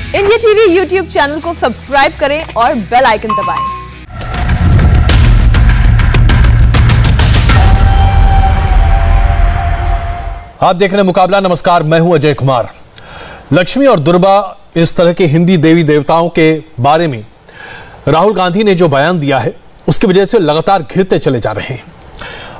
India TV YouTube channel को subscribe करें और बेल आइकन दबाएं। आप देख रहे हैं मुकाबला। नमस्कार, मैं हूं अजय कुमार। लक्ष्मी और दुर्गा, इस तरह के हिंदी देवी देवताओं के बारे में राहुल गांधी ने जो बयान दिया है, उसकी वजह से लगातार घिरते चले जा रहे हैं।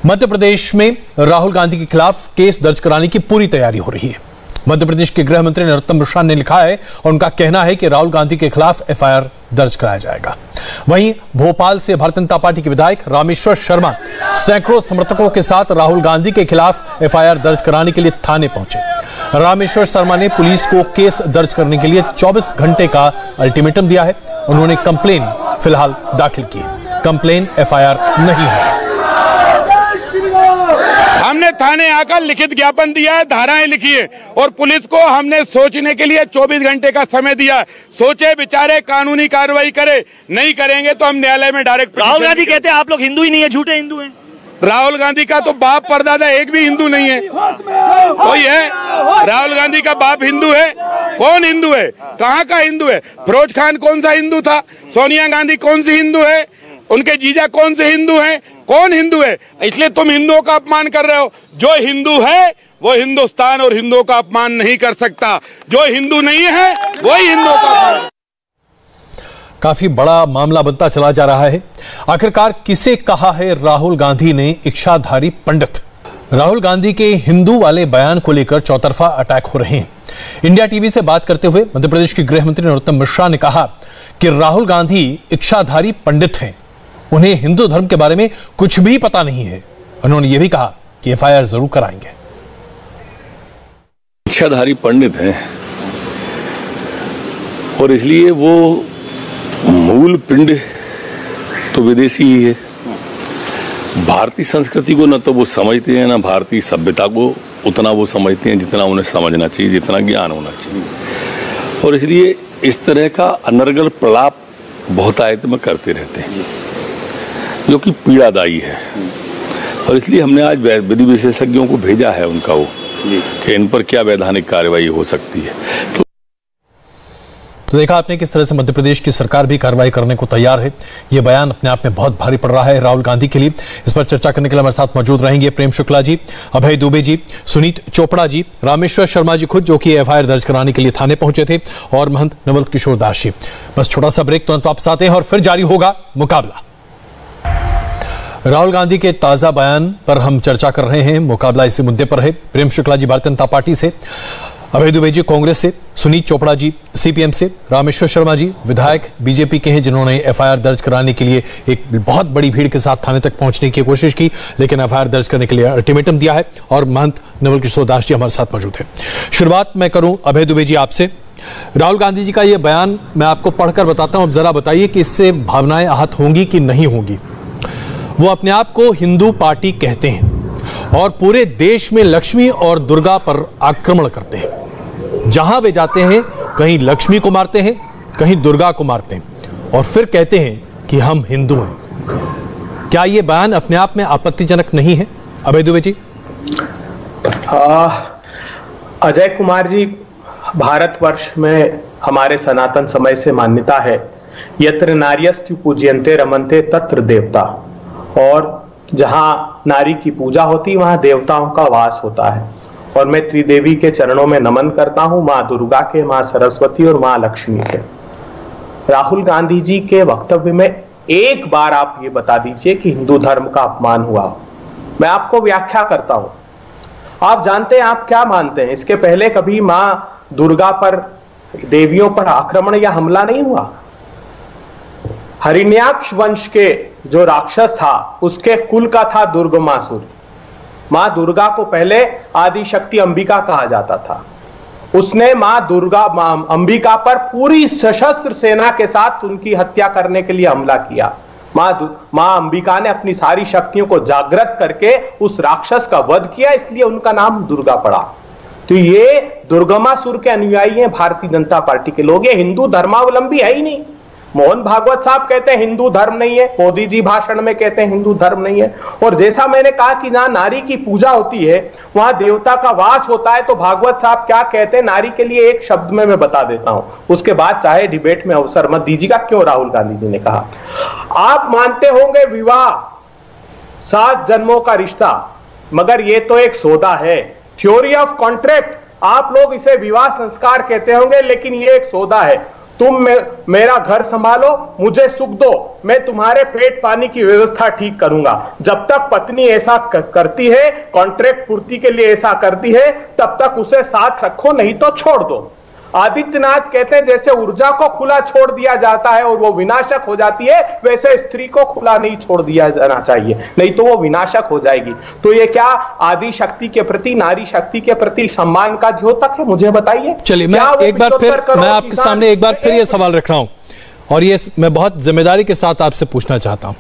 मध्य प्रदेश में राहुल गांधी के खिलाफ केस दर्ज कराने की पूरी तैयारी हो रही है। मध्य प्रदेश के गृह मंत्री नरोत्तम मिश्रा ने लिखा है और उनका कहना है कि राहुल गांधी के खिलाफ एफआईआर दर्ज कराया जाएगा। वहीं भोपाल से भारतीय जनता पार्टी के विधायक रामेश्वर शर्मा सैकड़ों समर्थकों के साथ राहुल गांधी के खिलाफ एफआईआर दर्ज कराने के लिए थाने पहुंचे। रामेश्वर शर्मा ने पुलिस को केस दर्ज करने के लिए 24 घंटे का अल्टीमेटम दिया है। उन्होंने कंप्लेन फिलहाल दाखिल की है। कंप्लेन एफआईआर नहीं है। हमने थाने आकर लिखित ज्ञापन दिया है, धाराएं लिखी है और पुलिस को हमने सोचने के लिए 24 घंटे का समय दिया है। सोचे विचारे, कानूनी कार्रवाई करे। नहीं करेंगे तो हम न्यायालय में डायरेक्ट। राहुल गांधी कहते हैं आप लोग हिंदू ही नहीं है, झूठे हिंदू हैं। राहुल गांधी का तो बाप परदादा एक भी हिंदू नहीं है। कोई है? राहुल गांधी का बाप हिंदू है? कौन हिंदू है? कहाँ का हिंदू है? फिरोज खान कौन सा हिंदू था? सोनिया गांधी कौन सी हिंदू है? उनके जीजा कौन से हिंदू हैं? कौन हिंदू है? इसलिए तुम हिंदुओं का अपमान कर रहे हो। जो हिंदू है वो हिंदुस्तान और हिंदुओं का अपमान नहीं कर सकता। जो हिंदू नहीं है वही हिंदुओं का अपमान। काफी बड़ा मामला बनता चला जा रहा है। आखिरकार किसे कहा है राहुल गांधी ने इच्छाधारी पंडित? राहुल गांधी के हिंदू वाले बयान को लेकर चौतरफा अटैक हो रहे हैं। इंडिया टीवी से बात करते हुए मध्य प्रदेश के गृह मंत्री नरोत्तम मिश्रा ने कहा कि राहुल गांधी इच्छाधारी पंडित हैं, उन्हें हिंदू धर्म के बारे में कुछ भी पता नहीं है। उन्होंने यह भी कहा कि एफआईआर जरूर कराएंगे। इच्छाधारी पंडित हैं और इसलिए वो मूल पिंड तो विदेशी ही है। भारतीय संस्कृति को न तो वो समझते हैं, न भारतीय सभ्यता को उतना वो समझते हैं जितना उन्हें समझना चाहिए, जितना ज्ञान होना चाहिए। और इसलिए इस तरह का अनर्गल प्रलाप बहुतायत में करते रहते हैं, जो कि पीड़ादायी है। और इसलिए हमने आज विधि विशेषज्ञों को भेजा है उनका वो कि इन पर क्या वैधानिक कार्रवाई हो सकती है। तो देखा आपने किस तरह से मध्य प्रदेश की सरकार भी कार्रवाई करने को तैयार है। यह बयान अपने आप में बहुत भारी पड़ रहा है राहुल गांधी के लिए। इस पर चर्चा करने के लिए हमारे साथ मौजूद रहेंगे प्रेम शुक्ला जी, अभय दुबे जी, सुनीत चोपड़ा जी, रामेश्वर शर्मा जी खुद, जो कि एफआईआर दर्ज कराने के लिए थाने पहुंचे थे, और महंत नवल किशोर दास जी। बस छोटा सा ब्रेक, तुरंत वापस आते हैं और फिर जारी होगा मुकाबला। राहुल गांधी के ताजा बयान पर हम चर्चा कर रहे हैं। मुकाबला इसी मुद्दे पर है। प्रेम शुक्ला जी भारतीय जनता पार्टी से, अभय दुबे जी कांग्रेस से, सुनीत चोपड़ा जी सीपीएम से, रामेश्वर शर्मा जी विधायक बीजेपी के हैं, जिन्होंने एफआईआर दर्ज कराने के लिए एक बहुत बड़ी भीड़ के साथ थाने तक पहुंचने की कोशिश की, लेकिन एफआईआर दर्ज करने के लिए अल्टीमेटम दिया है। और महंत नवल किशोर दास जी हमारे साथ मौजूद है। शुरुआत मैं करूं अभय दुबे जी आपसे। राहुल गांधी जी का यह बयान मैं आपको पढ़कर बताता हूं, अब जरा बताइए कि इससे भावनाएं आहत होंगी कि नहीं होंगी। वो अपने आप को हिंदू पार्टी कहते हैं और पूरे देश में लक्ष्मी और दुर्गा पर आक्रमण करते हैं। जहां वे जाते हैं कहीं लक्ष्मी को मारते हैं, कहीं दुर्गा को मारते हैं और फिर कहते हैं कि हम हिंदू हैं। क्या यह बयान अपने आप में आपत्तिजनक नहीं है? अभय दुबे जी। अजय कुमार जी, भारतवर्ष में हमारे सनातन समय से मान्यता है, यत्र नार्यस्तु पूज्यन्ते रमन्ते तत्र देवता। और जहां नारी की पूजा होती वहां देवताओं का वास होता है। और मैं त्रिदेवी के चरणों में नमन करता हूं, मां दुर्गा के, मां सरस्वती और मां लक्ष्मी के। राहुल गांधी जी के वक्तव्य में एक बार आप ये बता दीजिए कि हिंदू धर्म का अपमान हुआ। मैं आपको व्याख्या करता हूं। आप जानते हैं आप क्या मानते हैं? इसके पहले कभी मां दुर्गा पर, देवियों पर आक्रमण या हमला नहीं हुआ। हिरण्याक्ष वंश के जो राक्षस था उसके कुल का था दुर्गमासुर। मां दुर्गा को पहले आदि शक्ति अंबिका कहा जाता था। उसने मां दुर्गा, मां अंबिका पर पूरी सशस्त्र सेना के साथ उनकी हत्या करने के लिए हमला किया। मां अंबिका ने अपनी सारी शक्तियों को जागृत करके उस राक्षस का वध किया, इसलिए उनका नाम दुर्गा पड़ा। तो ये दुर्गमासुर के अनुयायी हैं भारतीय जनता पार्टी के लोग। ये हिंदू धर्मावलंबी है ही नहीं। मोहन भागवत साहब कहते हैं हिंदू धर्म नहीं है, मोदी जी भाषण में कहते हैं हिंदू धर्म नहीं है। और जैसा मैंने कहा कि जहां नारी की पूजा होती है वहां देवता का वास होता है, तो भागवत साहब क्या कहते हैं नारी के लिए, एक शब्द में मैं बता देता हूं, उसके बाद चाहे डिबेट में अवसर मत दीजिएगा। क्यों राहुल गांधी जी ने कहा, आप मानते होंगे विवाह 7 जन्मों का रिश्ता, मगर ये तो एक सौदा है, थ्योरी ऑफ कॉन्ट्रैक्ट। आप लोग इसे विवाह संस्कार कहते होंगे, लेकिन ये एक सौदा है। तुम मेरा घर संभालो, मुझे सुख दो, मैं तुम्हारे पेट पानी की व्यवस्था ठीक करूंगा। जब तक पत्नी ऐसा करती है, कॉन्ट्रैक्ट पूर्ति के लिए ऐसा करती है, तब तक उसे साथ रखो, नहीं तो छोड़ दो। आदित्यनाथ कहते हैं जैसे ऊर्जा को खुला छोड़ दिया जाता है और वो विनाशक हो जाती है, वैसे स्त्री को खुला नहीं छोड़ दिया जाना चाहिए, नहीं तो वो विनाशक हो जाएगी। तो ये क्या आदि शक्ति के प्रति, नारी शक्ति के प्रति सम्मान का द्योतक है, मुझे बताइए। चलिए, मैं एक बार फिर मैं आपके सामने एक बार फिर ये सवाल रख रहा हूं, और ये मैं बहुत जिम्मेदारी के साथ आपसे पूछना चाहता हूं।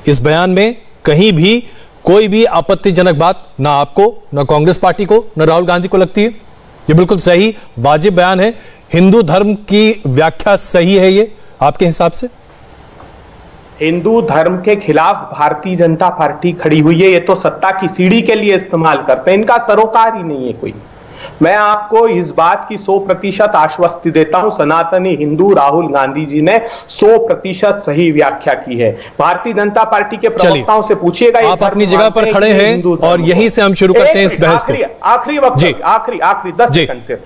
इस बयान में कहीं भी कोई भी आपत्तिजनक बात ना आपको, ना कांग्रेस पार्टी को, ना राहुल गांधी को लगती है? ये बिल्कुल सही वाजिब बयान है। हिंदू धर्म की व्याख्या सही है ये आपके हिसाब से? हिंदू धर्म के खिलाफ भारतीय जनता पार्टी खड़ी हुई है, ये तो सत्ता की सीढ़ी के लिए इस्तेमाल करते हैं, इनका सरोकार ही नहीं है कोई। मैं आपको इस बात की 100% आश्वस्ति देता हूं, सनातनी हिंदू राहुल गांधी जी ने 100% सही व्याख्या की है। भारतीय जनता पार्टी के प्रवक्ताओं से पूछिएगा, आप अपनी जगह पर खड़े हैं और यहीं से हम शुरू करते हैं इस बहस को। आखिरी वक्त, आखिरी 10 सेकंड से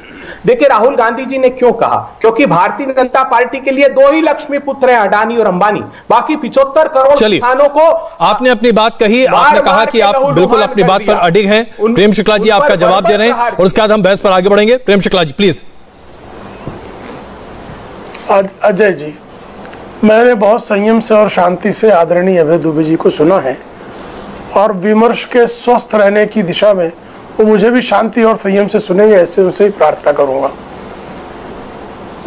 देखिए, राहुल गांधी जी ने क्यों कहा, क्योंकि भारतीय जनता पार्टी के लिए 2 ही लक्ष्मी पुत्र हैं, अडानी और अंबानी, बाकी 75 करोड़ किसानों को। आपने अपनी बात कही, आपने कहा कि आप बिल्कुल अपनी बात पर अडिग हैं। प्रेम शुक्ला जी आपका जवाब दे रहे हैं और उसके बाद हम बहस पर आगे बढ़ेंगे। प्रेम शुक्ला जी प्लीज। अजय जी, मैंने बहुत संयम से और शांति से आदरणीय अभय दुबे जी को सुना है, और विमर्श के स्वस्थ रहने की दिशा में वो मुझे भी शांति और संयम से सुनेंगे, ऐसे उनसे प्रार्थना करूंगा।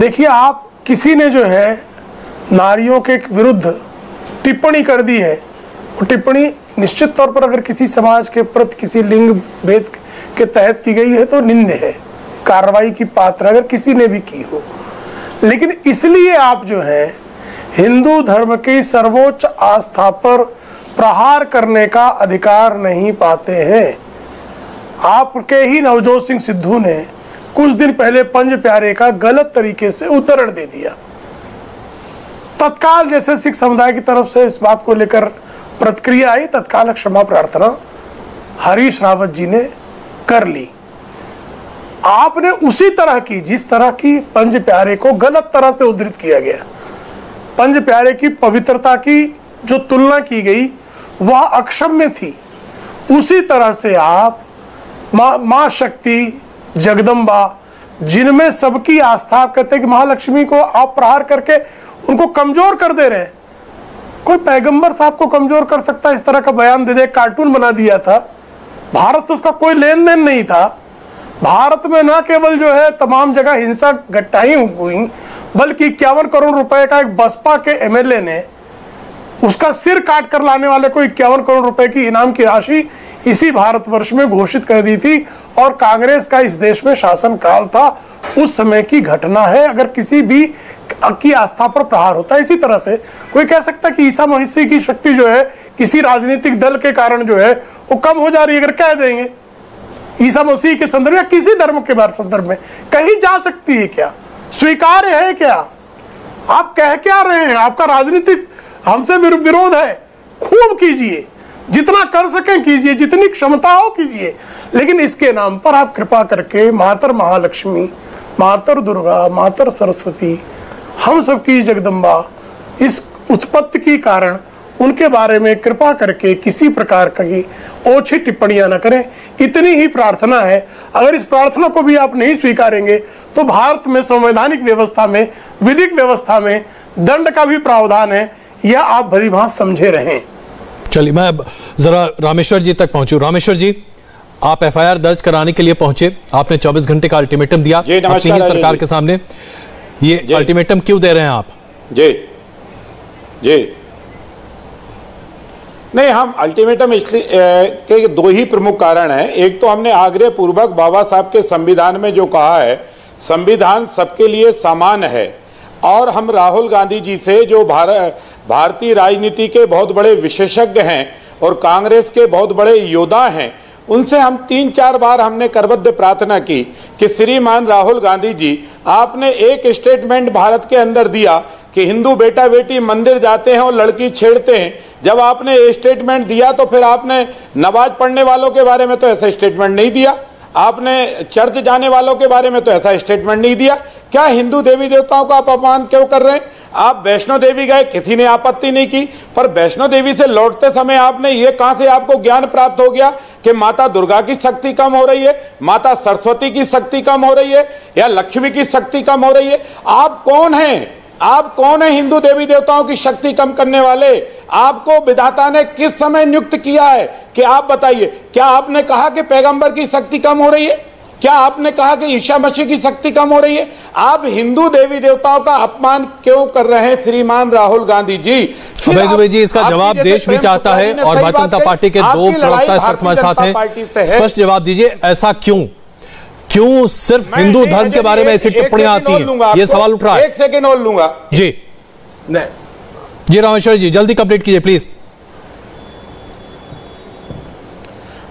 देखिए, आप किसी ने जो है नारियों के विरुद्ध टिप्पणी कर दी है, वो टिप्पणी निश्चित तौर पर अगर किसी समाज के प्रति किसी लिंग भेद के तहत की गई है तो निंद है, कार्रवाई की पात्र अगर किसी ने भी की हो। लेकिन इसलिए आप जो है हिंदू धर्म की सर्वोच्च आस्था पर प्रहार करने का अधिकार नहीं पाते हैं। आपके ही नवजोत सिंह सिद्धू ने कुछ दिन पहले पंज प्यारे का गलत तरीके से उद्धरण दे दिया। तत्काल जैसे सिख समुदाय की तरफ से इस बात को लेकर प्रतिक्रिया आई, तत्काल क्षमा प्रार्थना हरीश रावत जी ने कर ली। आपने उसी तरह की, जिस तरह की पंज प्यारे को गलत तरह से उद्धृत किया गया, पंज प्यारे की पवित्रता की जो तुलना की गई वह अक्षम्य थी, उसी तरह से आप मां शक्ति, जगदम्बा, जिनमें सबकी आस्था, आप कहते हैं कि महालक्ष्मी को आप प्रहार करके उनको कमजोर कर दे रहे हैं। कोई पैगंबर साहब को कमजोर कर सकता है इस तरह का बयान दे दे? कार्टून बना दिया था, भारत से उसका कोई लेन देन नहीं था। भारत में न केवल जो है तमाम जगह हिंसा घटनाएं हुई, बल्कि 51 करोड़ रुपए का एक बसपा के एमएलए ने उसका सिर काट कर लाने वाले को 51 करोड़ रुपए की इनाम की राशि इसी भारतवर्ष में घोषित कर दी थी, और कांग्रेस का इस देश में शासन काल था, उस समय की घटना है। अगर किसी भी की आस्था पर प्रहार होता है, इसी तरह से कोई कह सकता है कि ईसा मसीह की शक्ति जो है किसी राजनीतिक दल के कारण जो है वो कम हो जा रही है, अगर कह देंगे ईसा मसीह के संदर्भ या किसी धर्म के संदर्भ में कहीं जा सकती है क्या? स्वीकार्य है क्या? आप कह क्या रहे हैं? आपका राजनीतिक हमसे विरोध है, खूब कीजिए, जितना कर सकें कीजिए, जितनी क्षमता हो कीजिए, लेकिन इसके नाम पर आप कृपा करके मातर महालक्ष्मी, मातर दुर्गा, मातर सरस्वती, हम सबकी जगदम्बा, इस उत्पत्ति की कारण उनके बारे में कृपा करके किसी प्रकार की ओछी टिप्पणियां न करें, इतनी ही प्रार्थना है। अगर इस प्रार्थना को भी आप नहीं स्वीकारेंगे तो भारत में संवैधानिक व्यवस्था में, विधिक व्यवस्था में दंड का भी प्रावधान है, यह आप भलीभांति समझे रहें। चलिए, मैं जरा रामेश्वर जी तक पहुंचूं। रामेश्वर जी, आप एफआईआर दर्ज कराने के लिए पहुंचे, आपने 24 घंटे का अल्टीमेटम दिया अपनी ही सरकार के सामने। ये अल्टीमेटम क्यों दे रहे हैं आप? जी नहीं, हम अल्टीमेटम इसलिए के 2 ही प्रमुख कारण हैं। एक तो हमने आग्रह पूर्वक बाबा साहब के संविधान में जो कहा है, संविधान सबके लिए समान है, और हम राहुल गांधी जी से, जो भारतीय राजनीति के बहुत बड़े विशेषज्ञ हैं और कांग्रेस के बहुत बड़े योद्धा हैं, उनसे हम 3-4 बार हमने करबद्ध प्रार्थना की कि श्रीमान राहुल गांधी जी, आपने एक स्टेटमेंट भारत के अंदर दिया कि हिंदू बेटा बेटी मंदिर जाते हैं और लड़की छेड़ते हैं। जब आपने ये स्टेटमेंट दिया तो फिर आपने नमाज पढ़ने वालों के बारे में तो ऐसा स्टेटमेंट नहीं दिया, आपने चर्च जाने वालों के बारे में तो ऐसा स्टेटमेंट नहीं दिया। क्या हिंदू देवी देवताओं का आप अपमान क्यों कर रहे हैं? आप वैष्णो देवी गए, किसी ने आपत्ति नहीं की, पर वैष्णो देवी से लौटते समय आपने ये कहां से आपको ज्ञान प्राप्त हो गया कि माता दुर्गा की शक्ति कम हो रही है, माता सरस्वती की शक्ति कम हो रही है, या लक्ष्मी की शक्ति कम हो रही है? आप कौन हैं? आप कौन है हिंदू देवी देवताओं की शक्ति कम करने वाले? आपको विधाता ने किस समय नियुक्त किया है कि आप बताइए? क्या आपने कहा कि पैगंबर की शक्ति कम हो रही है? क्या आपने कहा कि ईसा मसीह की शक्ति कम हो रही है? आप हिंदू देवी देवताओं का अपमान क्यों कर रहे हैं श्रीमान राहुल गांधी जी? अभय दुबे जी, इसका जवाब देश भी चाहता है और भारतीय जनता पार्टी के 2 प्रवक्ता हमारे साथ हैं। स्पष्ट जवाब दीजिए, ऐसा क्यों सिर्फ हिंदू धर्म के बारे में ऐसी टिप्पणियां आती हैं? ये सवाल उठ रहा है। 1 सेकेंड और लूंगा जी। जी रामेश्वर जी, जल्दी कंप्लीट कीजिए प्लीज।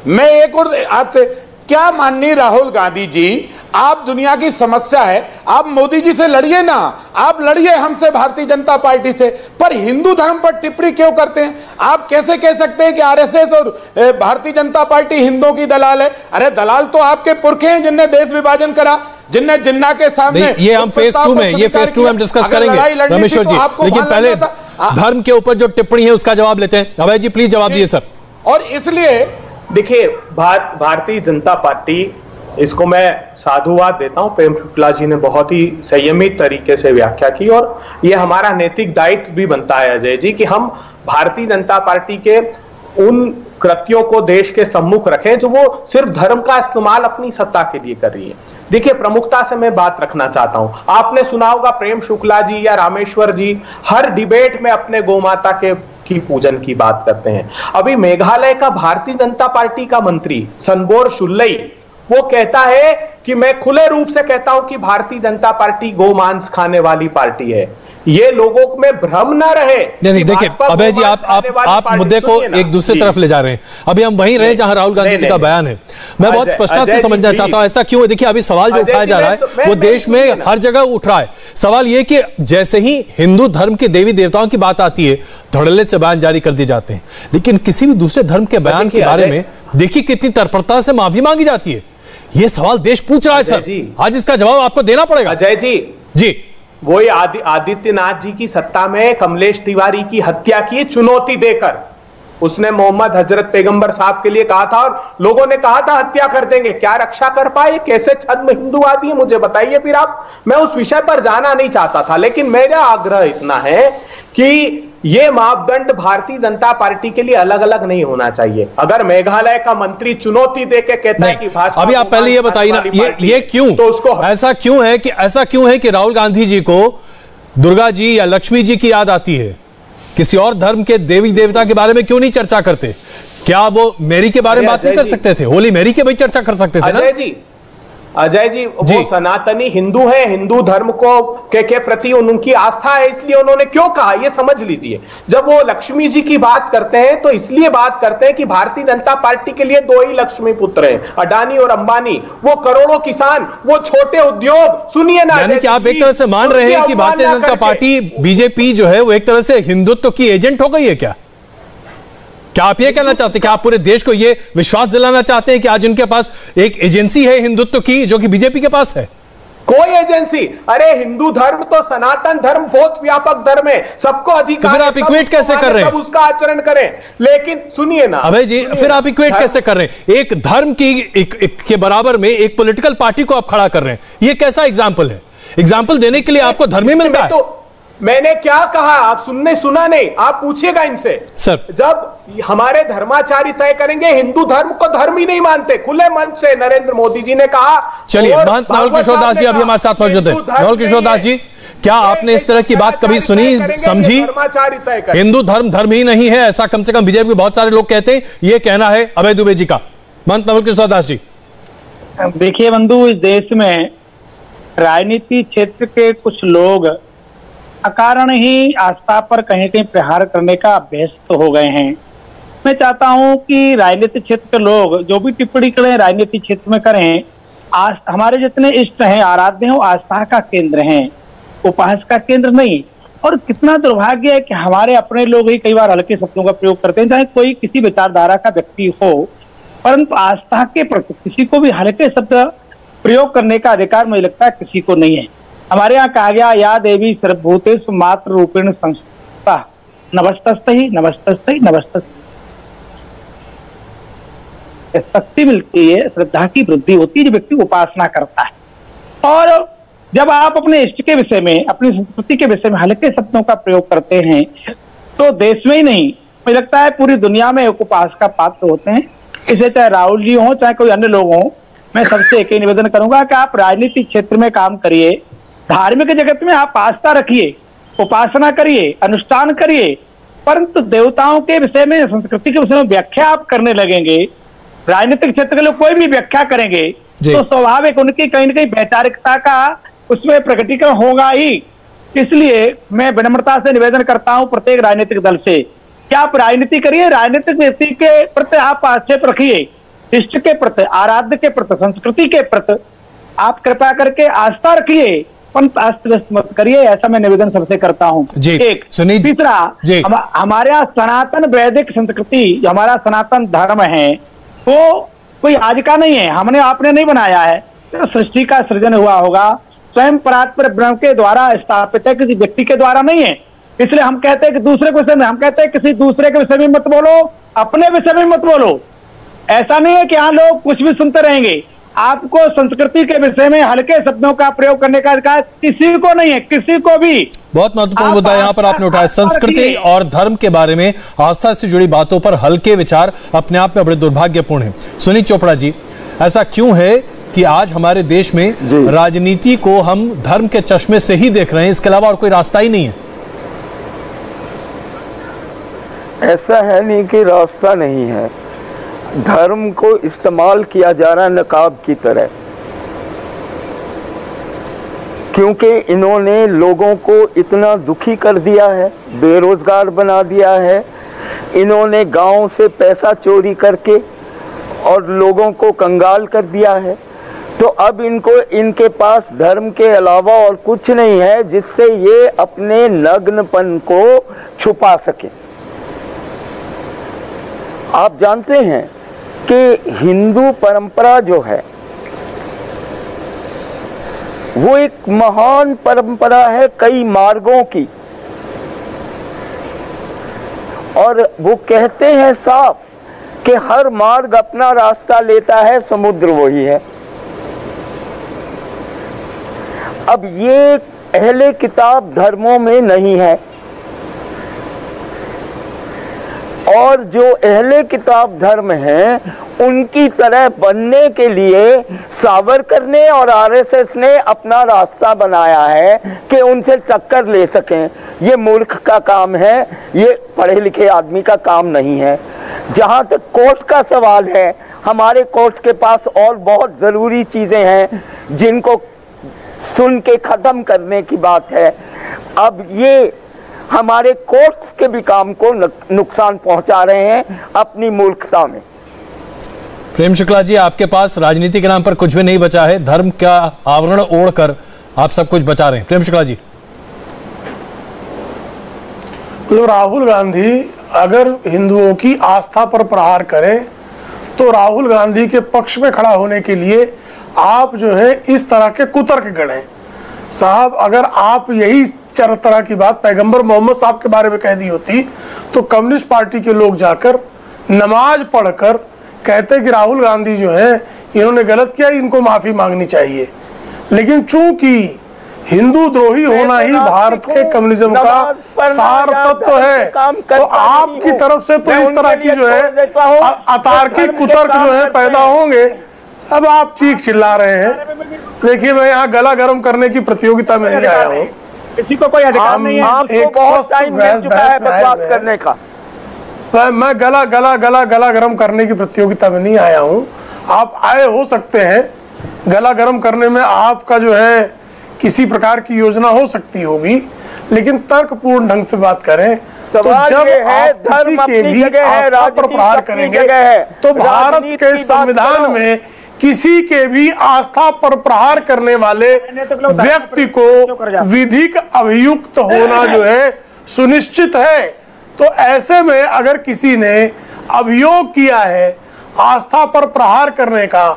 मैं एक और आपसे, क्या माननीय राहुल गांधी जी, आप दुनिया की समस्या है, आप मोदी जी से लड़िए ना, आप लड़िए हमसे, भारतीय जनता पार्टी से, पर हिंदू धर्म पर टिप्पणी क्यों करते हैं? आप कैसे कह सकते हैं कि आरएसएस और भारतीय जनता पार्टी हिंदुओं की दलाल है? अरे दलाल तो आपके पुरखे हैं जिनने देश विभाजन करा, जिनने जिन्ना के सामने, ये हम फेज 2 में हम डिस्कस करेंगे रमेश्वर जी, लेकिन पहले धर्म के ऊपर जो टिप्पणी है उसका जवाब लेते हैं। अभय जी प्लीज जवाब दिए सर। और इसलिए देखिए, भारतीय जनता पार्टी, इसको मैं साधुवाद देता हूं, प्रेम शुक्ला जी ने बहुत ही संयमित तरीके से व्याख्या की, और यह हमारा नैतिक दायित्व भी बनता है अजय जी कि हम भारतीय जनता पार्टी के उन कृत्यों को देश के सम्मुख रखें जो वो सिर्फ धर्म का इस्तेमाल अपनी सत्ता के लिए कर रही है। देखिए, प्रमुखता से मैं बात रखना चाहता हूं, आपने सुना होगा प्रेम शुक्ला जी या रामेश्वर जी हर डिबेट में अपने गौमाता की पूजन की बात करते हैं। अभी मेघालय का भारतीय जनता पार्टी का मंत्री सनबोर शुल्लई, वो कहता है कि मैं खुले रूप से कहता हूं कि भारतीय जनता पार्टी गोमांस खाने वाली पार्टी है। ये लोगों में भ्रम ना रहे। नहीं देखिए अभय जी, आप मुद्दे को एक दूसरे तरफ ले जा रहे हैं। अभी हम वहीं रहे जहां राहुल गांधी जी का बयान है। मैं बहुत स्पष्टता से समझना चाहता हूं ऐसा क्यों है। देखिए, अभी सवाल जो उठाया जा रहा है वो देश में हर जगह उठ रहा है। सवाल ये कि जैसे ही हिंदू धर्म के देवी देवताओं की बात आती है, धड़ल्ले से बयान जारी कर दिए जाते हैं, लेकिन किसी भी दूसरे धर्म के बयान के बारे में देखिए कितनी तत्परता से माफी मांगी जाती है। ये सवाल देश पूछ रहा है सर, आज इसका जवाब आपको देना पड़ेगा। अजय जी, जी वही आदित्यनाथ जी की सत्ता में कमलेश तिवारी की हत्या की चुनौती देकर उसने मोहम्मद हजरत पैगंबर साहब के लिए कहा था और लोगों ने कहा था हत्या कर देंगे। क्या रक्षा कर पाए? कैसे छद्म हिंदूवादी है, मुझे बताइए फिर आप। मैं उस विषय पर जाना नहीं चाहता था, लेकिन मेरा आग्रह इतना है कि ये मापदंड भारतीय जनता पार्टी के लिए अलग अलग नहीं होना चाहिए। अगर मेघालय का मंत्री चुनौती देके कहता है कि भाजपा, अभी आप पहले ये बताइए ना, ये क्यों, तो उसको ऐसा क्यों है कि राहुल गांधी जी को दुर्गा जी या लक्ष्मी जी की याद आती है? किसी और धर्म के देवी देवता के बारे में क्यों नहीं चर्चा करते? क्या वो मैरी के बारे में बात नहीं कर सकते थे? होली मैरी के भाई चर्चा कर सकते थे ना? अजय जी, वो सनातनी हिंदू है, हिंदू धर्म को के प्रति उनकी आस्था है, इसलिए उन्होंने क्यों कहा ये समझ लीजिए। जब वो लक्ष्मी जी की बात करते हैं तो इसलिए बात करते हैं कि भारतीय जनता पार्टी के लिए 2 ही लक्ष्मी पुत्र हैं, अडानी और अंबानी। वो करोड़ों किसान, वो छोटे उद्योग, सुनिए ना, यानी कि आप एक तरह से मान रहे हैं कि भारतीय जनता पार्टी बीजेपी जो है वो एक तरह से हिंदुत्व की एजेंट हो गई है। क्या आप ये कहना चाहते हैं कि आप पूरे देश को ये विश्वास दिलाना चाहते हैं कि आज उनके पास एक एजेंसी है हिंदुत्व की जो कि बीजेपी के पास है? कोई एजेंसी? अरे हिंदू धर्म तो सनातन धर्म बहुत व्यापक धर्म है, सबको अधिकार। तो फिर आप इक्वेट कैसे कर रहे हैं? सब उसका आचरण करें। लेकिन सुनिए ना अभय जी, फिर आप इक्वेट कैसे कर रहे हैं? एक धर्म की के बराबर में एक पॉलिटिकल पार्टी को आप खड़ा कर रहे हैं, ये कैसा एग्जाम्पल है? एग्जाम्पल देने के लिए आपको धर्म ही मिलता है? मैंने क्या कहा आप सुना नहीं? आप पूछिएगा इनसे सर। जब हमारे धर्माचार्य तय करेंगे, हिंदू धर्म को धर्म ही नहीं मानते, खुले मन से नरेंद्र मोदी जी ने कहा। चलिए, महंत नवल किशोर दास जी अभी हमारे साथ मौजूद हैं। नवल किशोर दास जी, क्या आपने इस तरह की बात कभी सुनी, समझी? हिंदू धर्म ही नहीं है, ऐसा कम से कम बीजेपी के बहुत सारे लोग कहते हैं। ये कहना है अभय दुबे जी का। महंत नवल किशोर दास जी, देखिए बंधु, इस देश में राजनीति क्षेत्र के कुछ लोग अकारण ही आस्था पर कहीं कहीं प्रहार करने का अभ्यस्त हो गए हैं। मैं चाहता हूं कि राजनीतिक क्षेत्र के लोग जो भी टिप्पणी करें राजनीतिक क्षेत्र में करें, हमारे जितने इष्ट हैं, आराध्य हैं, वो आस्था का केंद्र हैं, उपास का केंद्र नहीं। और कितना दुर्भाग्य है कि हमारे अपने लोग ही कई बार हल्के शब्दों का प्रयोग करते हैं, चाहे कोई किसी विचारधारा का व्यक्ति हो, परंतु आस्था के प्रति किसी को भी हल्के शब्द प्रयोग करने का अधिकार मुझे लगता है किसी को नहीं है। हमारे यहाँ कहा गया, या देवी सर्वभूतेषु मात्र रूपेण संस्थिता नमस्तस्तै नमस्तस्तै नमस्तस्तै। शक्ति मिलती है, श्रद्धा की वृद्धि होती है, जो व्यक्ति उपासना करता है। और जब आप अपने इष्ट के विषय में, अपनी संस्कृति के विषय में हल्के शब्दों का प्रयोग करते हैं, तो देश में ही नहीं, मुझे लगता है पूरी दुनिया में एक उपास का पात्र होते हैं। इसे चाहे राहुल जी हो, चाहे कोई अन्य लोग हों, मैं सबसे एक ही निवेदन करूंगा कि आप राजनीतिक क्षेत्र में काम करिए, धार्मिक जगत में आप आस्था रखिए, उपासना करिए, अनुष्ठान करिए, परंतु देवताओं के विषय में, संस्कृति के विषय में व्याख्या आप करने लगेंगे, राजनीतिक क्षेत्र के लोग कोई भी व्याख्या करेंगे, तो स्वाभाविक उनकी कहीं न कहीं वैचारिकता का उसमें प्रकटीकरण होगा ही। इसलिए मैं विनम्रता से निवेदन करता हूं प्रत्येक राजनीतिक दल से कि आप राजनीति करिए, राजनीतिक व्यक्ति के प्रति आप आक्षेप रखिए, इष्ट के प्रति, आराध्य के प्रति, संस्कृति के प्रति आप कृपा करके आस्था रखिए, परंतु अस्त व्यस्त मत करिए, ऐसा मैं निवेदन सबसे करता हूं। एक तीसरा, हमारे यहाँ सनातन वैदिक संस्कृति, हमारा सनातन धर्म है, वो कोई आज का नहीं है, हमने आपने नहीं बनाया है, तो सृष्टि का सृजन हुआ होगा, स्वयं परात्पर ब्रह्म के द्वारा स्थापित है, किसी व्यक्ति के द्वारा नहीं है। इसलिए हम कहते हैं कि दूसरे के विषय में, हम कहते हैं किसी दूसरे के विषय में मत बोलो, अपने विषय में मत बोलो। ऐसा नहीं है कि यहाँ लोग कुछ भी सुनते रहेंगे, आपको संस्कृति के विषय में हल्के शब्दों का प्रयोग करने का अधिकार किसी को नहीं है, किसी को भी। बहुत महत्वपूर्ण मुद्दा यहाँ पर आपने उठाया, संस्कृति और धर्म के बारे में, आस्था से जुड़ी बातों पर हल्के विचार अपने आप में बड़े दुर्भाग्यपूर्ण है। सुनीत चोपड़ा जी, ऐसा क्यों है कि आज हमारे देश में राजनीति को हम धर्म के चश्मे से ही देख रहे हैं, इसके अलावा और कोई रास्ता ही नहीं है? ऐसा है नहीं कि रास्ता नहीं है, धर्म को इस्तेमाल किया जा रहा है नकाब की तरह, क्योंकि इन्होंने लोगों को इतना दुखी कर दिया है, बेरोजगार बना दिया है, इन्होंने गांव से पैसा चोरी करके और लोगों को कंगाल कर दिया है। तो अब इनको, इनके पास धर्म के अलावा और कुछ नहीं है जिससे ये अपने नग्नपन को छुपा सके। आप जानते हैं कि हिंदू परंपरा जो है वो एक महान परंपरा है कई मार्गों की, और वो कहते हैं साफ कि हर मार्ग अपना रास्ता लेता है, समुद्र वही है। अब ये अहले किताब धर्मों में नहीं है, और जो अहले किताब धर्म हैं उनकी तरह बनने के लिए सावरकर ने और आरएसएस ने अपना रास्ता बनाया है कि उनसे टक्कर ले सकें। ये मूर्ख का काम है, ये पढ़े लिखे आदमी का काम नहीं है। जहाँ तक कोर्ट का सवाल है, हमारे कोर्ट के पास और बहुत ज़रूरी चीज़ें हैं जिनको सुन के ख़त्म करने की बात है। अब ये हमारे कोर्ट्स के भी काम को नुकसान पहुंचा रहे हैं अपनी मूर्खता में। प्रेम शुक्ला जी, आपके पास राजनीति के नाम पर कुछ भी नहीं बचा है, धर्म का आवरण ओढ़कर आप सब कुछ बचा रहे हैं। प्रेम शुक्ला जी, तो राहुल गांधी अगर हिंदुओं की आस्था पर प्रहार करें तो राहुल गांधी के पक्ष में खड़ा होने के लिए आप जो है इस तरह के कुतर्क गढ़ें। साहब, अगर आप यही तरह की बात पैगंबर मोहम्मद साहब के बारे में कह दी होती तो कम्युनिस्ट पार्टी के लोग जाकर नमाज पढ़कर कहते कि राहुल गांधी जो है इन्होंने गलत किया, इनको माफी मांगनी चाहिए। लेकिन चूंकि हिंदू द्रोही होना ही भारत के कम्युनिज्म का सार तत्व है, तो आपकी तरफ से तो इस तरह की जो है अतार्किक कुतर्क जो है पैदा होंगे। अब आप चीख चिल्ला रहे हैं। देखिए, मैं यहाँ गला गर्म करने की प्रतियोगिता में नहीं आया हूँ, किसी को कोई अधिकार नहीं है। आपको बहुत टाइम मिल चुका है बकवास करने का। मैं गला गर्म करने की प्रतियोगिता में नहीं आया हूँ। आप आए हो सकते हैं, गला गर्म करने में आपका जो है किसी प्रकार की योजना हो सकती होगी, लेकिन तर्कपूर्ण ढंग से बात करें तो जब आप किसी के भी आस्था पर प्रहार करेंगे तो भारत के संविधान में किसी के भी आस्था पर प्रहार करने वाले व्यक्ति को विधिक अभियुक्त होना जो है सुनिश्चित है। तो ऐसे में अगर किसी ने अभियोग किया है आस्था पर प्रहार करने का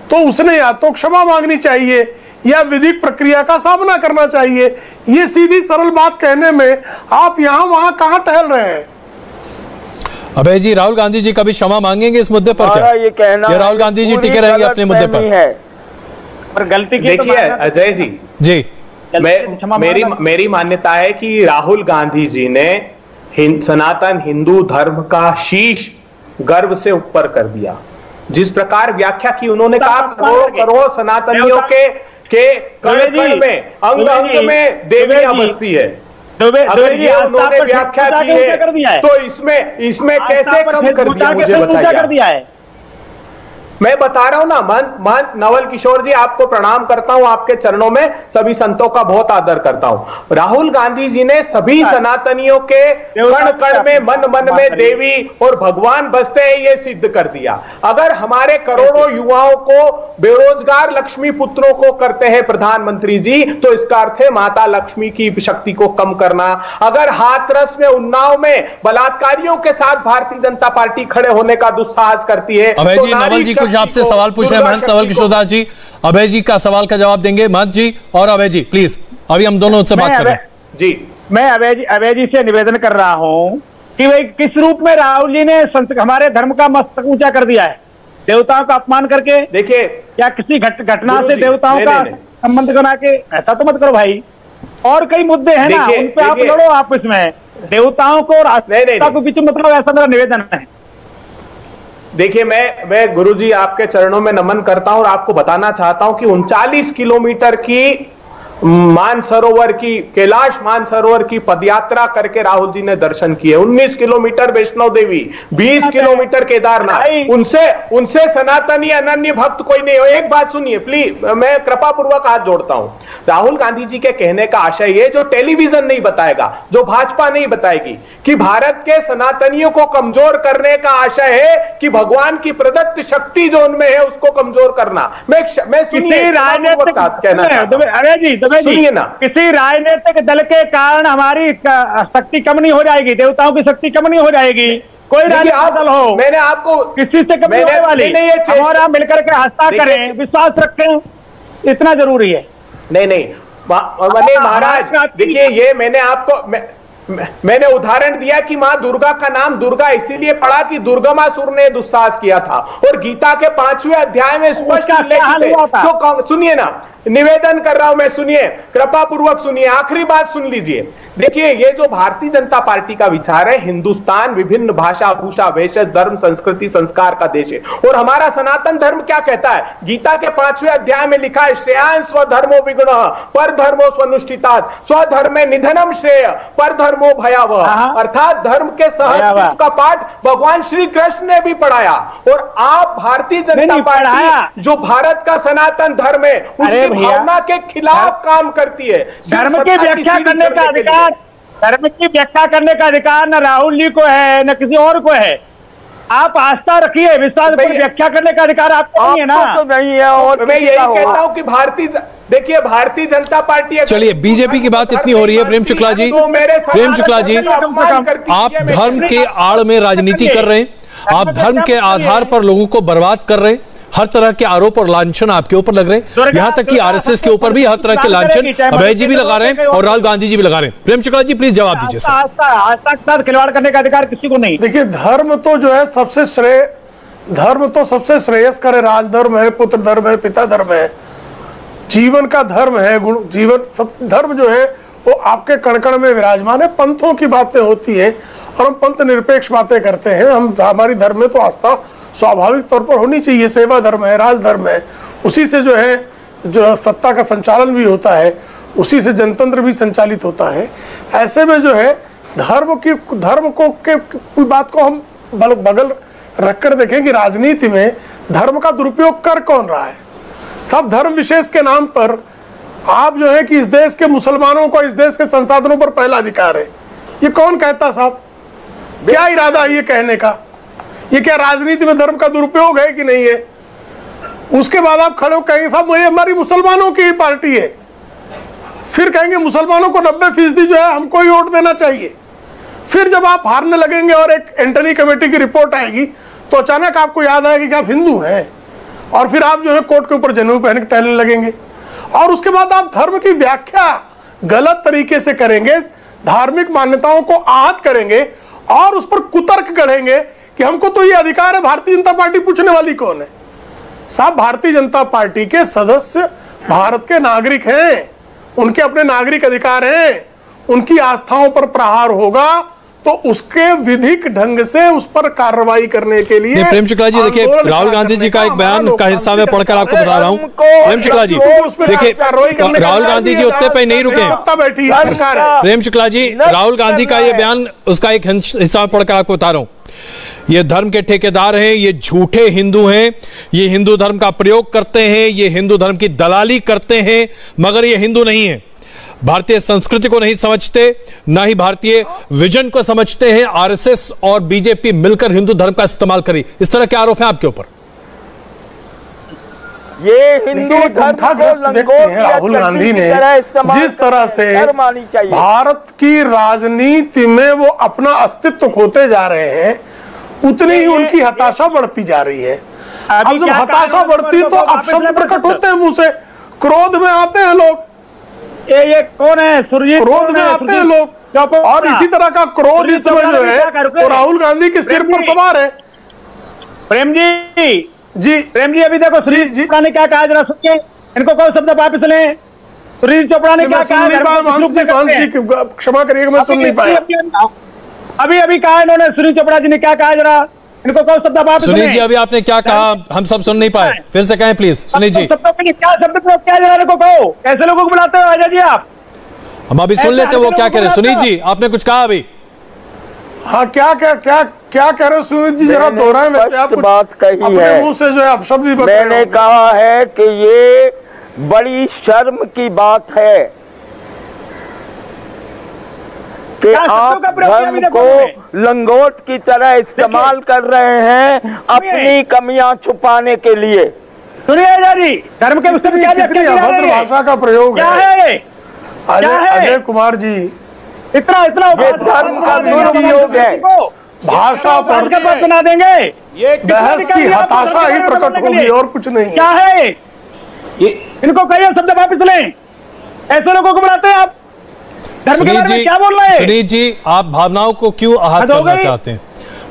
तो उसने या तो क्षमा मांगनी चाहिए या विधिक प्रक्रिया का सामना करना चाहिए। ये सीधी सरल बात कहने में आप यहां वहां कहां टहल रहे हैं? अभय जी, राहुल गांधी जी कभी क्षमा मांगेंगे इस मुद्दे पर क्या? ये कहना या राहुल गांधी जी टिके रहेंगे अपने मुद्दे पर गलती की? देखिए अजय जी, मेरी मान्यता है कि राहुल गांधी जी ने सनातन हिंदू धर्म का शीश गर्व से ऊपर कर दिया। जिस प्रकार व्याख्या की उन्होंने कहा करोड़ों सनातनियों के कण में अंग अंग में देवियां बसती है। अगर ये उन्होंने व्याख्या की है तो इसमें कैसे कम कर दिया मुझे बताइए। मैं बता रहा हूं ना, महंत नवल किशोर जी आपको प्रणाम करता हूं, आपके चरणों में सभी संतों का बहुत आदर करता हूं। राहुल गांधी जी ने सभी सनातनियों के कण कण में मन में देवी और भगवान बसते हैं ये सिद्ध कर दिया। अगर हमारे करोड़ों युवाओं को बेरोजगार लक्ष्मी पुत्रों को करते हैं प्रधानमंत्री जी तो इसका अर्थ है माता लक्ष्मी की शक्ति को कम करना। अगर हाथरस में उन्नाव में बलात्कारियों के साथ भारतीय जनता पार्टी खड़े होने का दुस्साहस करती है तो नवल जी कुछ आपसे सवाल पूछ रहे हैं। महंत नवल किशोर दास जी अभय जी का सवाल का जवाब देंगे। महंत जी और अभय जी प्लीज, अभी हम दोनों से बात कर रहे हैं जी। मैं अभय जी से निवेदन कर रहा हूं कि भाई किस रूप में राहुल जी ने हमारे धर्म का मस्तक ऊंचा कर दिया है, देवताओं का अपमान करके। देखिए क्या किसी घटना से देवताओं का संबंध बना के, ऐसा तो मत करो भाई। और कई मुद्दे हैं ना, उन पे आप लड़ो आपस में। देवताओं को और आस्था के बीच मतलब ऐसा मेरा निवेदन है। देखिए मैं गुरुजी आपके चरणों में नमन करता हूं और आपको बताना चाहता हूं कि 39 किलोमीटर की मानसरोवर की कैलाश मानसरोवर की पदयात्रा करके राहुल जी ने दर्शन किए। 19 किलोमीटर वैष्णो देवी, 20 किलोमीटर केदारनाथ। उनसे सनातनी अनन्य भक्त कोई नहीं हो। एक बात सुनिए प्लीज, मैं कृपा पूर्वक हाथ जोड़ता हूं। राहुल गांधी जी के कहने का आशय ये जो टेलीविजन नहीं बताएगा, जो भाजपा नहीं बताएगी, कि भारत के सनातनियों को कमजोर करने का आशय है कि भगवान की प्रदत्त शक्ति जो उनमें है उसको कमजोर करना। मैं सुनिए सुनिए ना, किसी राजनीतिक दल के कारण हमारी शक्ति कम नहीं हो जाएगी, देवताओं की शक्ति कम नहीं हो जाएगी। कोई राजनीतिक दल हो, मैंने आपको किसी से कम नहीं होने वाली। हमारा मिलकर के आस्था करें, विश्वास रखें, इतना जरूरी है। नहीं महाराज देखिए, ये मैंने उदाहरण दिया कि मां दुर्गा का नाम दुर्गा इसीलिए पड़ा कि दुर्गमासुर ने दुस्साहस किया था और गीता के 5वें अध्याय में स्पष्ट जो सुनिए ना, निवेदन कर रहा हूं मैं, सुनिए कृपा पूर्वक सुनिए, आखिरी बात सुन लीजिए। देखिए ये जो भारतीय जनता पार्टी का विचार है, हिंदुस्तान विभिन्न भाषा भूषा भेषज धर्म संस्कृति संस्कार का देश है और हमारा सनातन धर्म क्या कहता है? गीता के 5वें अध्याय में लिखा है, श्रेयान स्वधर्मो विगुणः पर धर्मो स्वनुष्ठितात् स्वधर्मे निधनम श्रेय पर धर्मो भयावह। अर्थात धर्म के सहज का पाठ भगवान श्री कृष्ण ने भी पढ़ाया और आप भारतीय जनता पार्टी जो भारत का सनातन धर्म है उसकी भावना के खिलाफ काम करती है। धर्म की व्याख्या करने का अधिकार, धर्म की व्याख्या करने का अधिकार न राहुल जी को है न किसी और को है। आप आस्था रखिए, विश्वास पर व्याख्या करने का अधिकार आपको नहीं है ना। तो नहीं है। और मैं यही कहता हूं कि भारतीय जनता पार्टी। चलिए बीजेपी की बात इतनी हो रही है, प्रेम शुक्ला जी, प्रेम शुक्ला जी, आप धर्म के आड़ में राजनीति कर रहे हैं, आप धर्म के आधार पर लोगों को बर्बाद कर रहे हैं, हर तरह के आरोप और लांछन आपके ऊपर लग रहे हैं, यहां तक कि आरएसएस के ऊपर भी हर तरह के लांछन अभय जी भी लगा रहे हैं और राहुल गांधी जी भी लगा रहे हैं। प्रेम शुक्ला जी प्लीज जवाब दीजिए। आस्था के साथ खिलवाड़ करने का अधिकार किसी को नहीं। देखिए धर्म तो जो है सबसे श्रेयस्कर है, राजधर्म है, पुत्र धर्म है, पिता धर्म है, जीवन का धर्म है, जीवन सब धर्म जो है वो आपके कण कण में विराजमान है। पंथों की बातें होती है और हम पंथ निरपेक्ष बातें करते हैं। हमारी धर्म में तो आस्था स्वाभाविक तौर पर होनी चाहिए, सेवा धर्म है, राजधर्म है, उसी से जो है जो सत्ता का संचालन भी होता है, उसी से जनतंत्र भी संचालित होता है। ऐसे में जो है धर्म को कोई बात को हम बगल रखकर देखें कि राजनीति में धर्म का दुरुपयोग कर कौन रहा है। सब धर्म विशेष के नाम पर आप जो है कि इस देश के मुसलमानों को इस देश के संसाधनों पर पहला अधिकार है, ये कौन कहता साहब? क्या इरादा है ये कहने का? ये क्या राजनीति में धर्म का दुरुपयोग है कि नहीं है? उसके बाद आप खड़े हो कहेंगे साहब ये हमारी मुसलमानों की पार्टी है, फिर कहेंगे मुसलमानों को 90% जो है हमको ही वोट देना चाहिए। फिर जब आप हारने लगेंगे और एक एंटनी कमेटी की रिपोर्ट आएगी तो अचानक आपको याद आएगा कि आप हिंदू हैं, और फिर आप जो है कोर्ट के ऊपर जनेऊ पहन के टहलने लगेंगे। और उसके बाद आप धर्म की व्याख्या गलत तरीके से करेंगे, धार्मिक मान्यताओं को आहत करेंगे और उस पर कुतर्क गढ़ेंगे कि हमको तो ये अधिकार है। भारतीय जनता पार्टी पूछने वाली कौन है साहब? भारतीय जनता पार्टी के सदस्य भारत के नागरिक हैं, उनके अपने नागरिक अधिकार हैं। उनकी आस्थाओं पर प्रहार होगा तो उसके विधिक ढंग से उस पर कार्रवाई करने के लिए। प्रेम शुक्ला जी देखिए, राहुल गांधी जी का एक बयान का हिस्सा मैं पढ़कर आपको बता रहा हूं। प्रेम शुक्ला जी देखिए, राहुल गांधी जी उतने पे नहीं रुके। प्रेम शुक्ला जी, राहुल गांधी का ये बयान, उसका एक हिस्सा पढ़कर आपको बता रहा हूं। ये धर्म के ठेकेदार हैं, ये झूठे हिंदू हैं, ये हिंदू धर्म का प्रयोग करते हैं, ये हिंदू धर्म की दलाली करते हैं, मगर ये हिंदू नहीं है। भारतीय संस्कृति को नहीं समझते, ना ही भारतीय विजन को समझते हैं। आरएसएस और बीजेपी मिलकर हिंदू धर्म का इस्तेमाल करी। इस तरह के आरोप है आपके ऊपर? ये हिंदू धर्म राहुल गांधी ने जिस तरह से भारत की राजनीति में वो अपना अस्तित्व खोते जा रहे हैं, उतनी ही उनकी हताशा बढ़ती जा रही है। अब जब हताशा बढ़ती तो अपशब्द प्रकट होते हैं मुंह से, क्रोध में आते हैं लोग। ये कौन है? सुरजीत क्रोध में आते हैं लोग, और इसी तरह का क्रोध इस समय जो है तो राहुल गांधी के सिर पर सवार है। प्रेम जी प्रेम जी, अभी देखो सुनील चोपड़ा ने क्या कहा, जरा सुनिए। इनको कौन शब्द वापस लें? सुनील चोपड़ा ने क्या कहा? क्षमा करिएगा, मैं सुन नहीं पाया। अभी कहा इन्होंने, सुनील चोपड़ा जी ने क्या कहा, जरा इनको कौन शब्द वापस लें? सुनील जी, अभी आपने क्या कहा हम सब सुन नहीं पाए, फिर से कहें प्लीज। सुनील जी, क्या शब्द प्रयोग किया, जरा इनको कहो। कैसे लोगों को बुलाते हो आजा जी आप? हम अभी सुन लेते हैं वो क्या कह रहे हैं। सुनील जी, आपने कुछ कहा अभी? हाँ, क्या कह रहे हो सुनील जी, जरा दोहराएं। वैसे आप बात कही है, मुंह से जो है अपशब्द ही मैंने कहा है कि ये बड़ी शर्म की बात है कि आप धर्म को लंगोट की तरह इस्तेमाल कर रहे हैं अपनी कमियां छुपाने के लिए। सुनिए जी, धर्म के अभद्र भाषा का प्रयोग है अजय कुमार जी। इतना धर्म का दुरुपयोग है। भाषा बना देंगे, बहस की हताशा ही प्रकट होगी और कुछ नहीं। क्या है इनको कहिए शब्द वापस लें। ऐसे लोगों को बुलाते हैं आप? सुनील जी, क्या बोल रहे हैं? सुनील जी, आप भावनाओं को क्यों आहत करना चाहते हैं?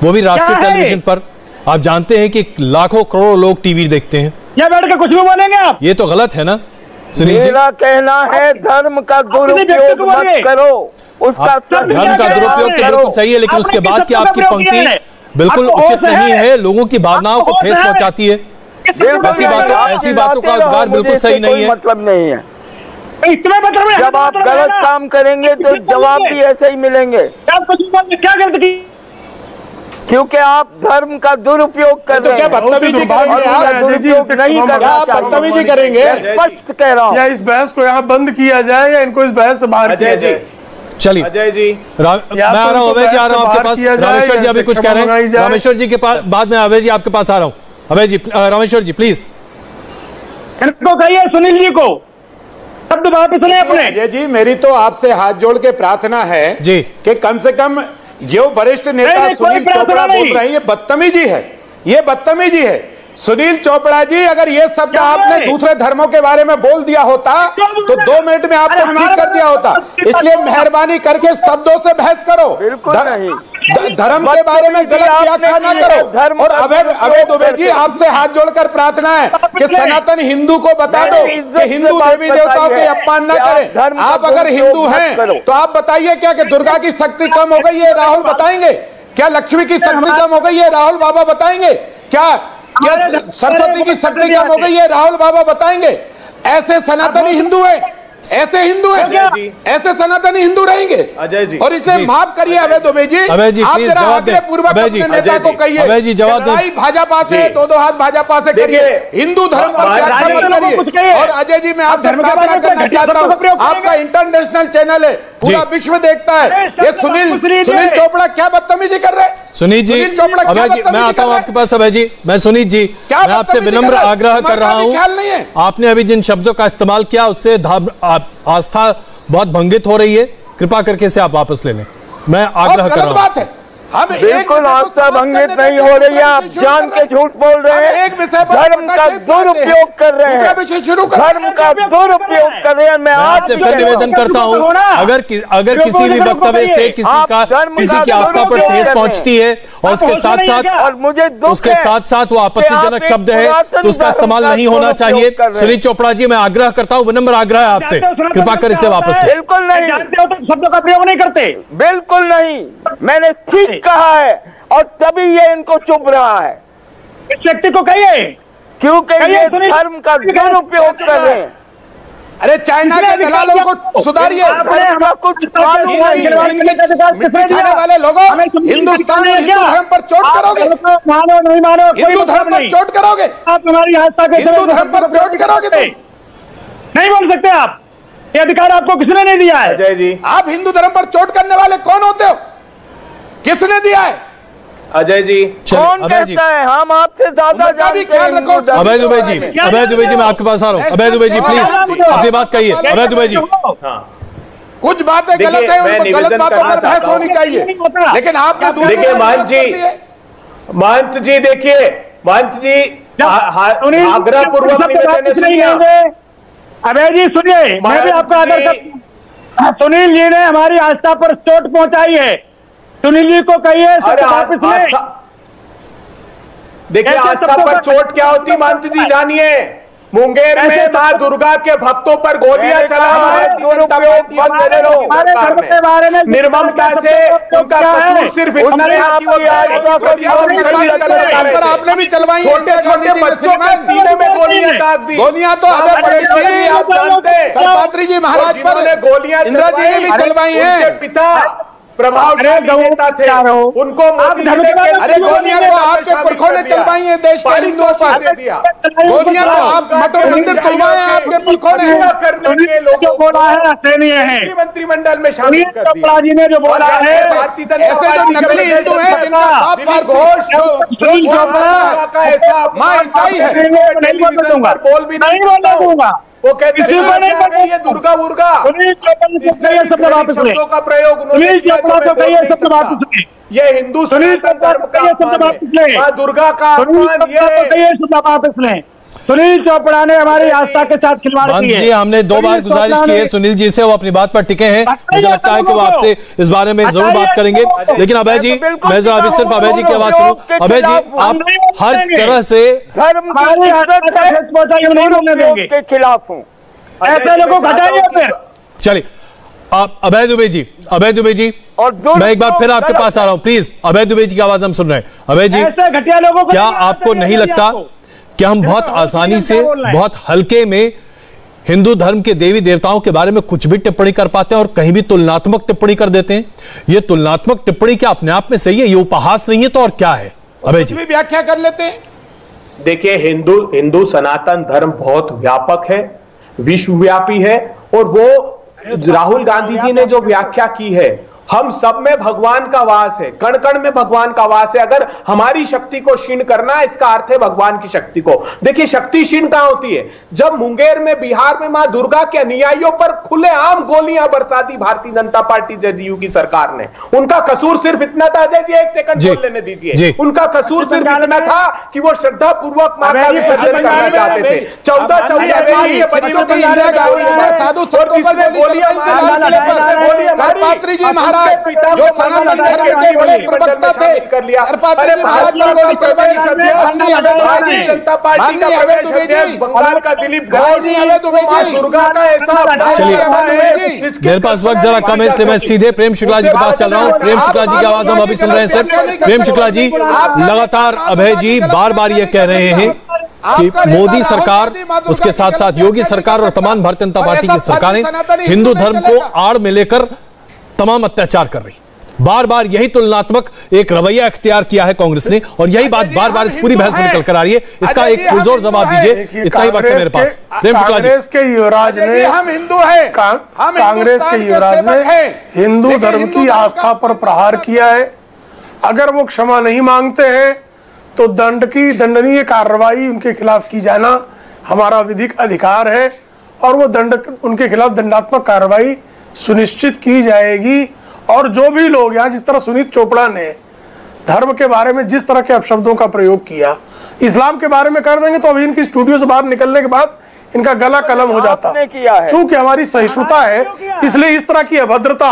वो भी राष्ट्रीय टेलीविजन पर। आप जानते हैं कि लाखों करोड़ों लोग टीवी देखते हैं। या बैठ के कुछ भी बोलेंगे आप? ये तो गलत है ना सुनील जी? मेरा कहना है धर्म का दुरुपयोग मत करो, उसका धर्म का दुरुपयोग तो बिल्कुल सही है, लेकिन उसके बाद की आपकी पंक्ति बिल्कुल उचित नहीं है, लोगों की भावनाओं को ठेस पहुंचाती है। ऐसी बातों का अधिकार बिल्कुल सही नहीं है। मतलब नहीं है। जब आप गलत काम करेंगे तो जवाब भी ऐसे ही मिलेंगे। क्या गलत की? क्योंकि आप धर्म का दुरुपयोग कर रहे हैं। बदतमीजी नहीं बदतमीजी करेंगे, स्पष्ट कह रहा हूँ। या इस बहस को यहाँ बंद किया जाए या इनको इस बहस से बाहर किया जाए। चलिए अजय जी, मैं आ रहा हूँ। अभय जी आ रहा हूँ आपके पास। रामेश्वर जी अभी कुछ कह रहे हैं। रामेश्वर जी के पास बाद में अभय जी आपके पास आ रहा हूँ। अभय जी, रामेश्वर जी प्लीज इनको कहिए, सुनील जी को शब्द वापस लें अपने। अजय जी, मेरी तो आपसे हाथ जोड़ के प्रार्थना है जी कि कम से कम जो वरिष्ठ नेता सुनील चोपड़ा बोल रहे हैं, ये बदतमीजी है, ये बदतमीजी है। सुनील चोपड़ा जी, अगर ये शब्द आपने दूसरे धर्मों के बारे में बोल दिया होता तो 2 मिनट में आपको ठीक कर दिया होता। इसलिए मेहरबानी करके शब्दों से बहस करो, धर्म के बारे में गलत व्याख्या ना करो। और अभय दुबे जी, आपसे हाथ जोड़कर प्रार्थना है कि सनातन हिंदू को बता दो कि हिंदू देवी देवताओं के अपमान न करें। आप अगर हिंदू हैं तो आप बताइए, क्या कि दुर्गा की शक्ति कम हो गई है? राहुल बताएंगे। क्या लक्ष्मी की शक्ति कम हो गई है? राहुल बाबा बताएंगे। क्या सरस्वती की शक्ति कम हो गई है? राहुल बाबा बताएंगे। ऐसे सनातनी हिंदू हैं ऐसे हिंदू हैं, ऐसे सनातनी हिंदू रहेंगे अजय जी, और इसलिए माफ करिए अभय दुबे जी, आप जरा आग्रह पूर्वक अपने नेता को कहिए, लड़ाई भाजपा से, दो हाथ भाजपा से करिए, हिंदू धर्म पर व्याख्या मत करिए। और अजय जी, मैं आपसे प्रार्थना करना चाहता हूँ, आपका इंटरनेशनल चैनल है, पूरा विश्व देखता है, ये सुनील चोपड़ा क्या बदतमीजी कर रहे हैं? सुनील जी, अभय जी, मैं आता हूँ आपके पास। अभय जी, मैं सुनील जी, मैं आपसे विनम्र आग्रह कर रहा हूँ, आपने अभी जिन शब्दों का इस्तेमाल किया उससे आस्था बहुत भंगित हो रही है, कृपा करके इसे आप वापस ले लें, मैं आग्रह कर रहा हूँ। बिल्कुल आस्था भंगित नहीं हो रही है, आप जान के झूठ बोल रहे हैं, धर्म का दुरुपयोग कर रहे हैं, धर्म का दुरुपयोग कर रहे हैं। मैं आपसे फिर निवेदन करता हूं, अगर किसी भी वक्तव्य से किसी की आस्था पर ठेस पहुंचती है और उसके साथ साथ वो आपत्तिजनक शब्द है तो उसका इस्तेमाल नहीं होना चाहिए। सुनील चोपड़ा जी, मैं आग्रह करता हूं, विनम्र आग्रह है आपसे, कृपा कर इसे वापस लें। बिल्कुल नहीं, जानते हो तो शब्दों का प्रयोग नहीं करते, बिल्कुल नहीं, मैंने ठीक कहा है और तभी ये इनको चुप रहा है। इस व्यक्ति को कहिए, क्योंकि ये धर्म का दुरुपयोग कर रहे हैं। अरे चाइना के दलालों को सुधारिए, कुछ वाले लोगों, हिंदुस्तान में हिंदू धर्म पर चोट करोगे, मानो नहीं मानो, हिंदू धर्म पर चोट करोगे, आप हमारी आस्था के हिंदू धर्म पर चोट करोगे तो नहीं बोल सकते आप, ये अधिकार आपको किसने नहीं दिया है? अजय जी, आप हिंदू धर्म पर चोट करने वाले कौन होते हो, किसने दिया है? अजय जी, कौन कहता है? हम आपसे ज्यादा जानते हैं। अभय दुबे जी, अभय दुबे जी, मैं आपके पास आ रहा हूँ। अभय दुबे जी, प्लीज अपनी बात कहिए। अभय दुबे जी, कुछ बातें गलत है, उन गलत बातों पर बहस होनी चाहिए, लेकिन आपने देखिए महंत जी, देखिए महंत जी, आग्रह पूर्वक निवेदन सुनिए। अभय जी सुनिए, मैं भी आपका आदर करता हूं। सुनील जी ने हमारी आस्था पर चोट पहुंचाई है, सुनील जी को कहिए वापस ले। देखिए आस्था पर चोट क्या होती महंत जी जानिए, मुंगेर में मां दुर्गा के भक्तों पर गोलियां चलाई, निर्ममता से उनका कसूर सिर्फ इतना है कि आपने भी चलवाई, छोटे छोटे बच्चों के सीने में गोलियां दाग दी, गोलियां तो हमें पड़ी, आप जानते हैं कलपात्री जी महाराज पर गोलियां इंदिरा जी ने भी चलवाई है, पिता प्रभावशाली नेता थे, उनको अरे गोलियां तो आपके पुरखों ने चलवाई है देश के हिंदुओं पर, गोलियां तो आप मठ और मंदिर खुलवाए हैं आपके पुरखों ने, जो बोला है मंत्रिमंडल में शामिल कर दिया जी ने जो बोला है, ऐसे जो नकली हिंदू है जिनका बाप मां ईसाई है, बोल भी नहीं दूंगा, वो कहते हैं ये दुर्गा उर्गा शब्दों का प्रयोग ये हिंदू दुर्गा का वापस लें। सुनील चोपड़ा ने हमारी आस्था के साथ खिलवाड़ की है। जी, हमने 2 बार गुजारिश की है सुनील जी से, वो अपनी बात पर टिके हैं, मुझे लगता है कि वो आपसे इस बारे में जरूर बात करेंगे। लेकिन अभय जी, मैं जरा अभी सिर्फ अभय जी की आवाज सुनूं। अभय जी, आप हर तरह से के खिलाफ हूँ, ऐसे लोगों को हटाइए फिर। चलिए, आप अभय दुबे जी, और मैं एक बार फिर आपके पास आ रहा हूं, प्लीज। अभय दुबे जी की आवाज हम सुन रहे हैं। अभय जी, क्या आपको नहीं लगता कि हम बहुत आसानी से, बहुत हल्के में हिंदू धर्म के देवी देवताओं के बारे में कुछ भी टिप्पणी कर पाते हैं और कहीं भी तुलनात्मक टिप्पणी कर देते हैं? ये तुलनात्मक टिप्पणी क्या अपने आप में सही है? ये उपहास नहीं है तो और क्या है? अभय जी, व्याख्या कर लेते हैं। देखिए, हिंदू सनातन धर्म बहुत व्यापक है, विश्वव्यापी है, और वो राहुल गांधी जी ने जो व्याख्या की है, हम सब में भगवान का वास है, कण कण में भगवान का वास है। अगर हमारी शक्ति को क्षीण करना है, इसका अर्थ है भगवान की शक्ति को। देखिए, शक्ति क्षीण कहां होती है? जब मुंगेर में, बिहार में मां दुर्गा के अनुयायियों पर खुलेआम गोलियां बरसा दी भारतीय जनता पार्टी जदयू की सरकार ने। उनका कसूर सिर्फ इतना था, अजय जी एक सेकंड बोल लेने दीजिए, उनका कसूर सिर्फ इतना था कि वो श्रद्धा पूर्वक मां का विसर्जन करना चाहते थे। 14 बच्चों की जो सनातन धर्म के बड़े प्रवक्ता थे, कर लिया जनता पार्टी का बंगाल का दिलीप दुर्गा का ऐसा। मेरे पास वक्त जरा कम है, इसलिए मैं सीधे प्रेम शुक्ला जी के पास चल रहा हूं। प्रेम शुक्ला जी की आवाज हम अभी सुन रहे हैं सर। प्रेम शुक्ला जी, लगातार अभय जी बार बार ये कह रहे हैं कि मोदी सरकार, उसके साथ साथ योगी सरकार और तमाम भारतीय जनता पार्टी की सरकारें हिंदू धर्म को आड़ में लेकर तमाम अत्याचार कर रही। बार बार यही तुलनात्मक एक रवैया इख्तियार किया है कांग्रेस ने, और यही बात बार बार इस पूरी बहस में निकल कर आ रही है। इसका एक पुरजोर जवाब दीजिए, इतना ही वक्त है मेरे पास। प्रेम शुक्ला जी, कांग्रेस के युवराज ने, हम हिंदू हैं, कांग्रेस के युवराज ने हिंदू धर्म की आस्था पर प्रहार किया है। अगर वो क्षमा नहीं मांगते हैं तो दंडनीय कार्रवाई उनके खिलाफ की जाना हमारा विधिक अधिकार है, और वो उनके खिलाफ दंडात्मक कार्रवाई सुनिश्चित की जाएगी। और जो भी लोग यहाँ, जिस तरह सुनीत चोपड़ा ने धर्म के बारे में जिस तरह के अपशब्दों का प्रयोग किया, इस्लाम के बारे में कर देंगे तो अभी इनकी स्टूडियो से बाहर निकलने के बाद इनका गला कलम हो जाता। चूंकि हमारी सहिष्णुता है, इसलिए इस तरह की अभद्रता,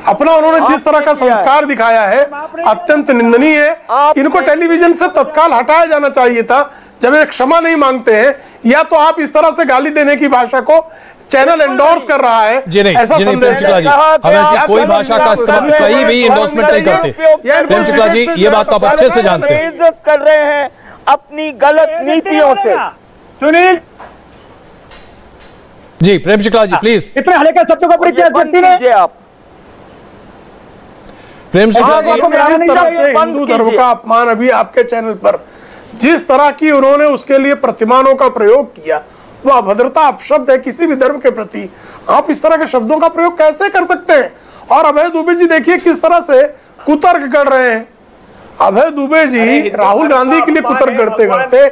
अपना उन्होंने जिस तरह का संस्कार दिखाया है, अत्यंत निंदनीय है। इनको टेलीविजन से तत्काल हटाया जाना चाहिए था जब ये क्षमा नहीं मांगते हैं, या तो आप इस तरह से गाली देने की भाषा को चैनल एंडोर्स कर रहा है। जी नहीं, ऐसा प्रेम शुक्ला जी, हम ऐसी कोई भाषा का इस्तेमाल कहीं भी एंडोर्समेंट नहीं करते। प्रेम शुक्ला जी, ये बात आप अच्छे से जानते हैं। इज्जत कर रहे हैं अपनी गलत नीतियों से। सुनील जी, प्रेम शुक्ला जी प्लीज। इतने हल्के शब्दों का परिचय दीजिए आप। प्रेम शुक्ला जी, जिस तरह से हिंदू धर्म का अपमान अभी आपके चैनल पर जिस तरह की उन्होंने उसके लिए प्रतिमानों का प्रयोग किया, वो अभद्रता अपशब्द है किसी भी धर्म के प्रति। आप इस तरह के शब्दों का प्रयोग कैसे कर सकते हैं? और अभय दुबे जी देखिए किस तरह से कुतर्क कर रहे हैं। अभय दुबे जी राहुल गांधी के लिए कुतर्क करते करते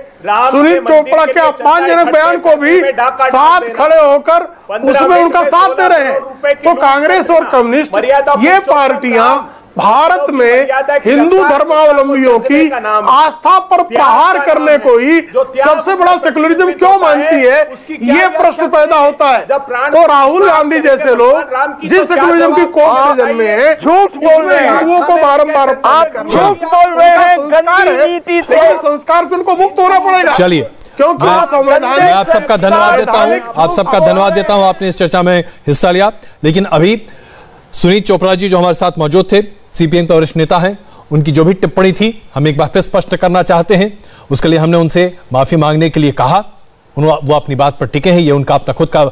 सुनील चोपड़ा के अपमानजनक बयान को भी साथ खड़े होकर उसमें उनका साथ दे रहे हैं। तो कांग्रेस और कम्युनिस्ट, ये पार्टियां भारत में हिंदू धर्मावलंबियों की आस्था पर प्रहार करने को ही सबसे बड़ा सेकुलरिज्म क्यों मानती है, ये प्रश्न पैदा होता है। तो राहुल गांधी जैसे लोग जिस सेकुलरिज्म की कोख से जन्मे हैं, झूठ बोल रहे हैं, हिंदुओं को बारम्बार झूठ बोल रहे हैं, संस्कार से उनको मुक्त होना पड़ेगा। चलिए, क्योंकि मैं आप सबका धन्यवाद देता हूं, आप सबका धन्यवाद देता हूं, आपने इस चर्चा में हिस्सा लिया। लेकिन अभी सुनीत चोपड़ा जी जो हमारे साथ मौजूद थे, सीपीएम के वरिष्ठ नेता हैं, उनकी जो भी टिप्पणी थी हम एक बार फिर स्पष्ट करना चाहते हैं। उसके लिए हमने उनसे माफी मांगने के लिए कहा, वो अपनी बात पर टिके हैं, ये उनका अपना खुद का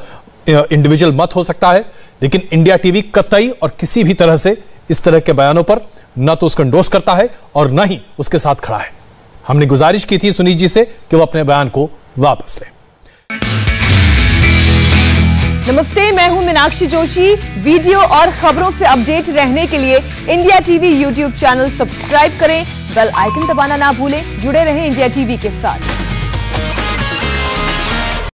इंडिविजुअल मत हो सकता है। लेकिन इंडिया टीवी कतई और किसी भी तरह से इस तरह के बयानों पर न तो उसको एंडोर्स करता है और न ही उसके साथ खड़ा है। हमने गुजारिश की थी सुनीत जी से कि वो अपने बयान को वापस लें। नमस्ते, मैं हूं मीनाक्षी जोशी। वीडियो और खबरों से अपडेट रहने के लिए India TV YouTube channel subscribe करें, बेल आइकन दबाना ना भूलें। जुड़े रहें इंडिया टीवी के साथ।